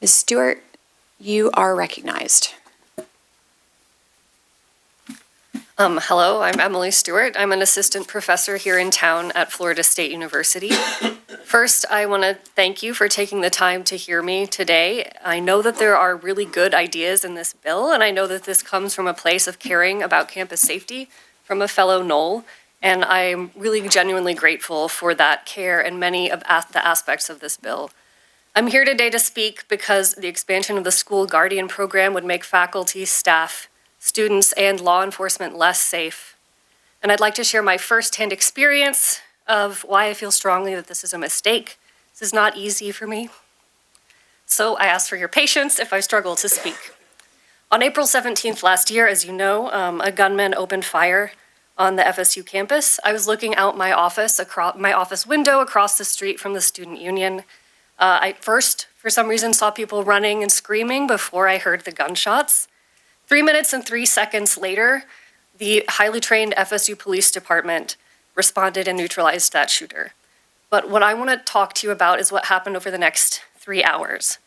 Ms. Stewart, you are recognized. Hello, I'm Emily Stewart. I'm an assistant professor here in town at Florida State University. First, I want to thank you for taking the time to hear me today. I know that there are really good ideas in this bill, and I know that this comes from a place of caring about campus safety from a fellow Knoll, and I'm really genuinely grateful for that care and many of the aspects of this bill. I'm here today to speak because the expansion of the school guardian program would make faculty, staff, students, and law enforcement less safe. And I'd like to share my firsthand experience of why I feel strongly that this is a mistake. This is not easy for me. So I ask for your patience if I struggle to speak. On April 17th last year, as you know, a gunman opened fire on the FSU campus. I was looking out my office window across the street from the student union. I first, for some reason, saw people running and screaming before I heard the gunshots. 3 minutes and 3 seconds later, the highly trained FSU Police Department responded and neutralized that shooter. But what I want to talk to you about is what happened over the next 3 hours.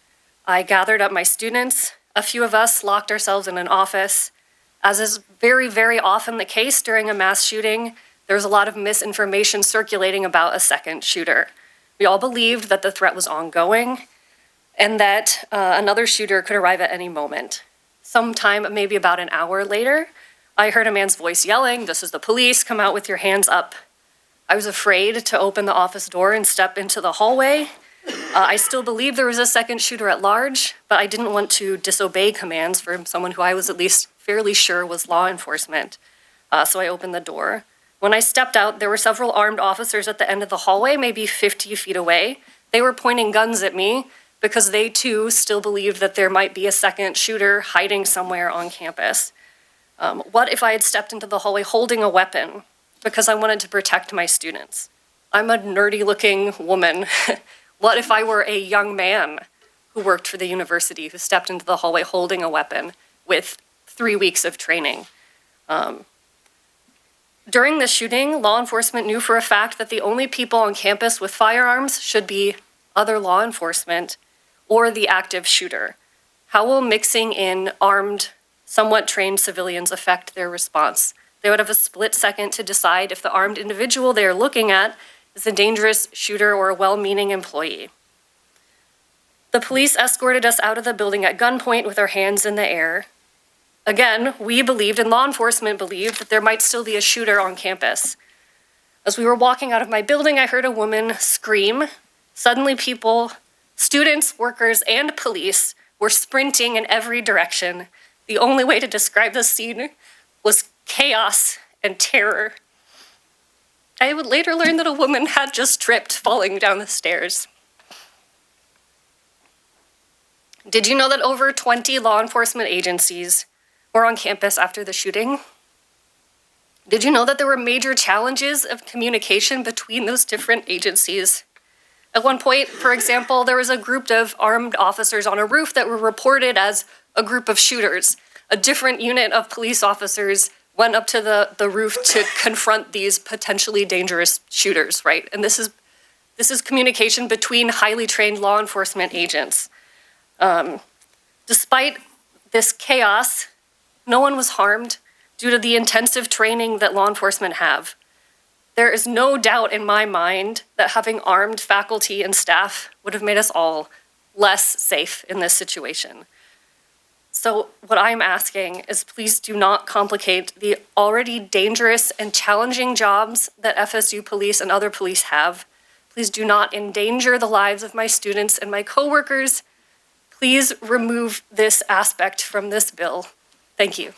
I gathered up my students. A few of us locked ourselves in an office. As is very, very often the case during a mass shooting, there was a lot of misinformation circulating about a second shooter. We all believed that the threat was ongoing and that another shooter could arrive at any moment. Sometime, maybe about an hour later, I heard a man's voice yelling, "This is the police, come out with your hands up." I was afraid to open the office door and step into the hallway. I still believed there was a second shooter at large, but I didn't want to disobey commands from someone who I was at least fairly sure was law enforcement. So I opened the door. When I stepped out, there were several armed officers at the end of the hallway, maybe 50 feet away. They were pointing guns at me because they too still believed that there might be a second shooter hiding somewhere on campus. What if I had stepped into the hallway holding a weapon because I wanted to protect my students? I'm a nerdy-looking woman. What if I were a young man who worked for the university who stepped into the hallway holding a weapon with 3 weeks of training? During the shooting, law enforcement knew for a fact that the only people on campus with firearms should be other law enforcement or the active shooter. How will mixing in armed, somewhat trained civilians affect their response? They would have a split second to decide if the armed individual they are looking at is a dangerous shooter or a well-meaning employee. The police escorted us out of the building at gunpoint with our hands in the air. Again, we believed, and law enforcement believed, that there might still be a shooter on campus. As we were walking out of my building, I heard a woman scream. Suddenly people, students, workers, and police were sprinting in every direction. The only way to describe the scene was chaos and terror. I would later learn that a woman had just tripped falling down the stairs. Did you know that over 20 law enforcement agencies were on campus after the shooting? Did you know that there were major challenges of communication between those different agencies? At one point, for example, there was a group of armed officers on a roof that were reported as a group of shooters. A different unit of police officers went up to the roof to confront these potentially dangerous shooters, right? And this is communication between highly trained law enforcement agents. Despite this chaos, no one was harmed due to the intensive training that law enforcement have. There is no doubt in my mind that having armed faculty and staff would have made us all less safe in this situation. So what I'm asking is please do not complicate the already dangerous and challenging jobs that FSU police and other police have. Please do not endanger the lives of my students and my coworkers. Please remove this aspect from this bill. Thank you.